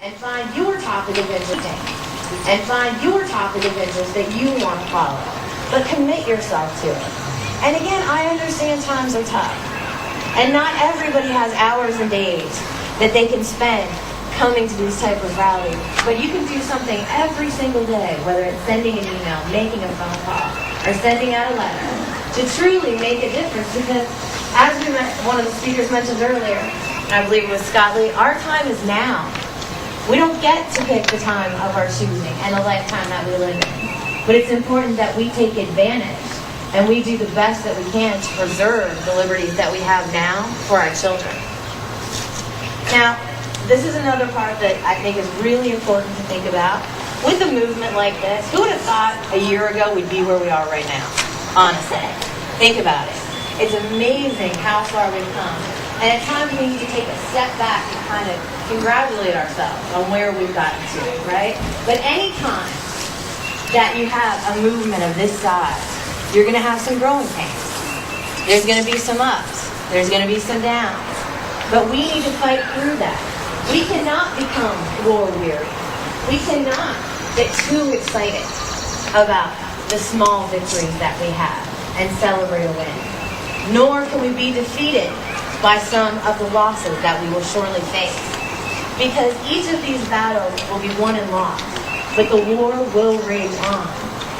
and find your topic of entertainment and find your topic of interest that you want to follow. But commit yourself to it. And again, I understand times are tough. And not everybody has hours and days that they can spend coming to these type of rallies. But you can do something every single day, whether it's sending an email, making a phone call, or sending out a letter, to truly make a difference. Because as one of the speakers mentioned earlier, I believe it was Scott Lee, our time is now. We don't get to pick the time of our choosing and the lifetime that we live in. But it's important that we take advantage and we do the best that we can to preserve the liberties that we have now for our children. Now, this is another part that I think is really important to think about. With a movement like this, who would have thought a year ago we'd be where we are right now? Honestly. Think about it. It's amazing how far we've come. And at times we need to take a step back and kind of congratulate ourselves on where we've gotten to, right? But any time that you have a movement of this size, you're going to have some growing pains. There's going to be some ups. There's going to be some downs. But we need to fight through that. We cannot become war-weary. We cannot get too excited about the small victories that we have and celebrate a win. Nor can we be defeated by some of the losses that we will surely face. Because each of these battles will be won and lost, but the war will rage on.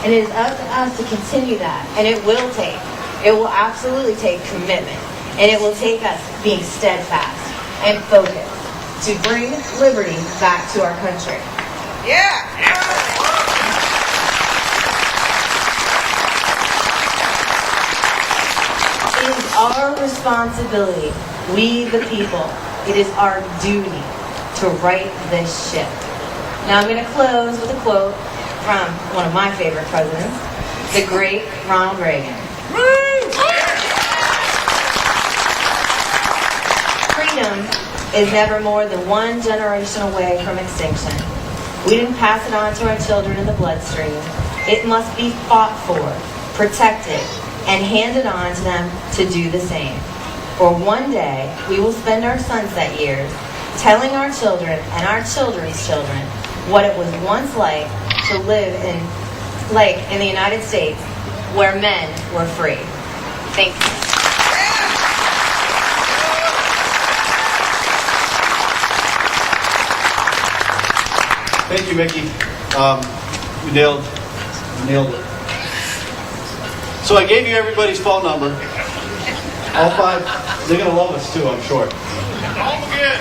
And it is up to us to continue that. And it will absolutely take commitment. And it will take us being steadfast and focused to bring liberty back to our country. Yeah! It is our responsibility, we the people, it is our duty to right this ship. Now I'm going to close with a quote from one of my favorite presidents, the great Ronald Reagan. Freedom is never more than one generation away from extinction. We didn't pass it on to our children in the bloodstream. It must be fought for, protected, and handed on to them to do the same. Or one day, we will spend our sunset years telling our children and our children's children what it was once like to live in the United States where men were free. Thank you. Thank you, Mickey. You nailed it. So I gave you everybody's phone number. All five. They're going to love us too, I'm sure. Call them again.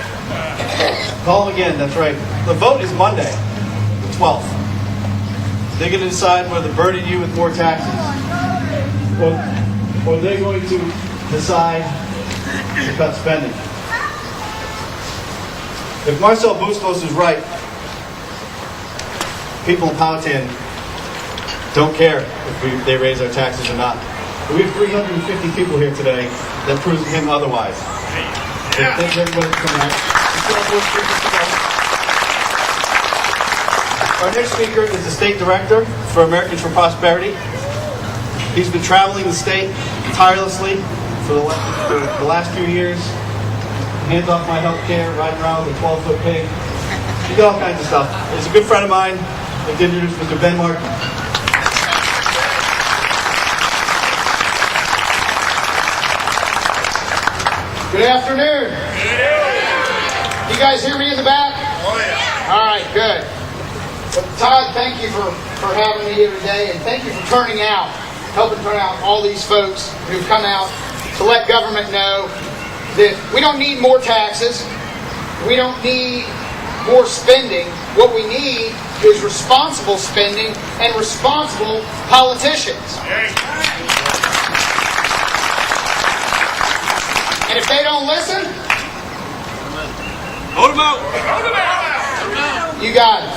Call them again, that's right. The vote is Monday, the 12th. They're going to decide whether to burden you with more taxes or they're going to decide to cut spending. If Marcel Bustos is right, people in Powhatan don't care if they raise our taxes or not. But we have 350 people here today that proves to him otherwise. Yeah. Thanks everybody for coming out. Our next speaker is the State Director for Americans for Prosperity. He's been traveling the state tirelessly for the last few years. Hands off my health care, riding around with a 12-foot pig. He did all kinds of stuff. He's a good friend of mine. I'd like to introduce Mr. Ben Martin. Good afternoon. You guys hear me in the back? Oh, yeah. All right, good. Well, Todd, thank you for having me here today, and thank you for turning out, helping turn out all these folks who've come out to let government know that we don't need more taxes. We don't need more spending. What we need is responsible spending and responsible politicians. And if they don't listen, Vote them out. Vote them out. you got it.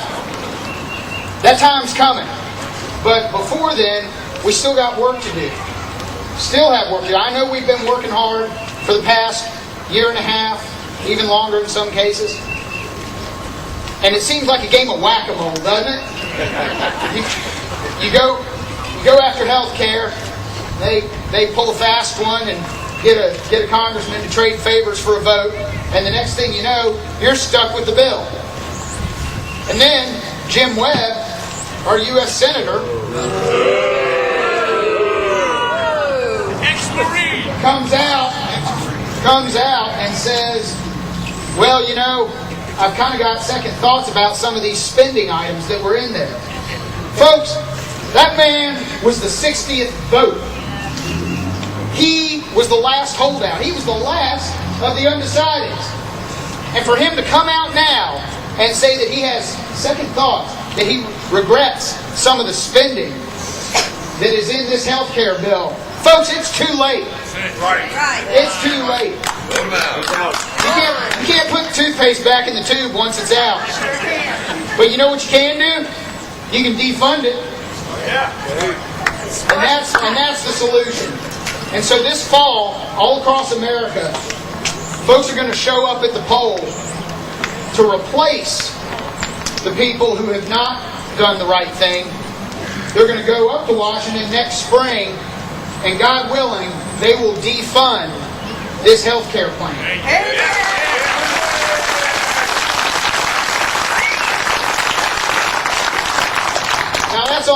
That time's coming. But before then, we still got work to do. Still have work to do. I know we've been working hard for the past year and a half, even longer in some cases. And it seems like a game of whack-a-mole, doesn't it? You go after health care, they pull a fast one and get a congressman to trade favors for a vote, and the next thing you know, you're stuck with the bill. And then Jim Webb, our U.S. Senator, Ex-Marine. comes out and says, well, you know, I've kind of got second thoughts about some of these spending items that were in there. Folks, that man was the 60th vote. He was the last holdout. He was the last of the undecideds. And for him to come out now and say that he has second thoughts, that he regrets some of the spending that is in this health care bill, folks, it's too late. Right. It's too late. You can't put toothpaste back in the tube once it's out. But you know what you can do? You can defund it. And that's the solution. And so this fall, all across America, folks are going to show up at the poll to replace the people who have not done the right thing. They're going to go up to Washington next spring, and God willing, they will defund this health care plan. Now that's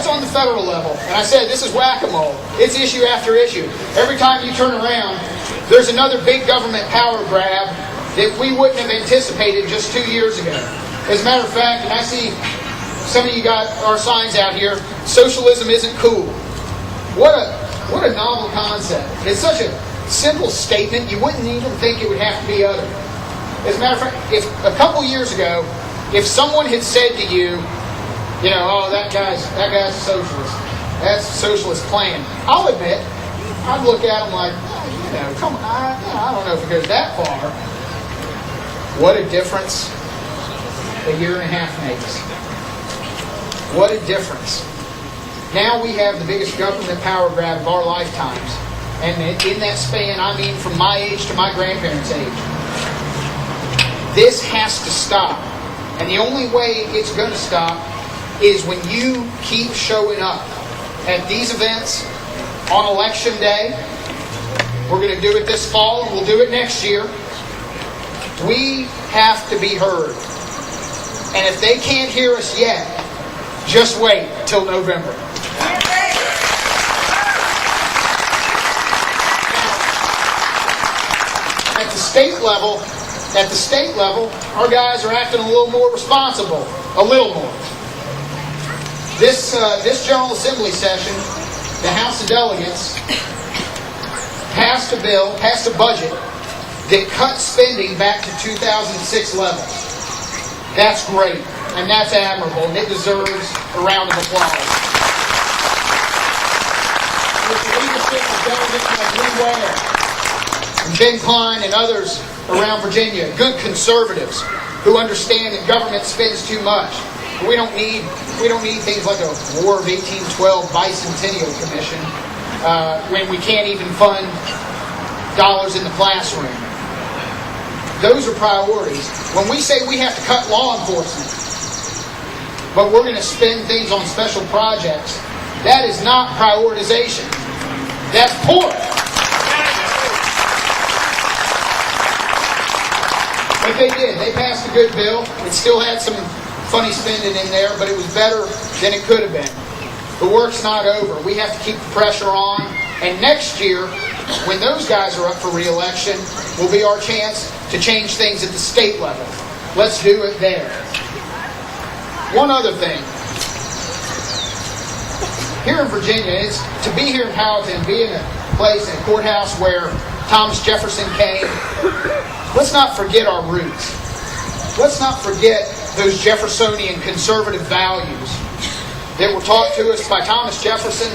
on the federal level. And I said, this is whack-a-mole. It's issue after issue. Every time you turn around, there's another big government power grab that we wouldn't have anticipated just 2 years ago. As a matter of fact, and I see some of you got our signs out here, socialism isn't cool. What a novel concept. It's such a simple statement, you wouldn't even think it would have to be uttered. As a matter of fact, if a couple years ago, if someone had said to you, you know, oh, that guy's a socialist. That's a socialist plan. I'll admit, I'd look at him like, you know, come on, I don't know if it goes that far. What a difference a year and a half makes. What a difference. Now we have the biggest government power grab of our lifetimes. And in that span, I mean from my age to my grandparents' age. This has to stop. And the only way it's going to stop is when you keep showing up at these events on Election Day. We're going to do it this fall, and we'll do it next year. We have to be heard. And if they can't hear us yet, just wait till November. At the state level, our guys are acting a little more responsible. A little more. This General Assembly session, the House of Delegates passed a budget that cut spending back to 2006 levels. That's great, and that's admirable, and it deserves a round of applause. With the leadership of delegates like Lee Ware and Ben Klein and others around Virginia, good conservatives who understand that government spends too much. We don't need things like a War of 1812 Bicentennial Commission when we can't even fund dollars in the classroom. Those are priorities. When we say we have to cut law enforcement, but we're going to spend things on special projects, that is not prioritization. That's poor. But they did. They passed a good bill. It still had some funny spending in there, but it was better than it could have been. The work's not over. We have to keep the pressure on. And next year, when those guys are up for re-election, will be our chance to change things at the state level. Let's do it there. One other thing. Here in Virginia, to be here in Powhatan, be in a place, in a courthouse where Thomas Jefferson came, let's not forget our roots. Let's not forget those Jeffersonian conservative values that were taught to us by Thomas Jefferson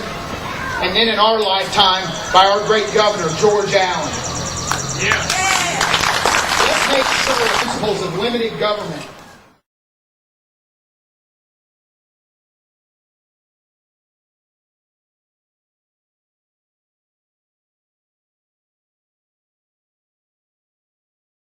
and then in our lifetime by our great governor, George Allen. Yeah. Let's make sure the principles of limited government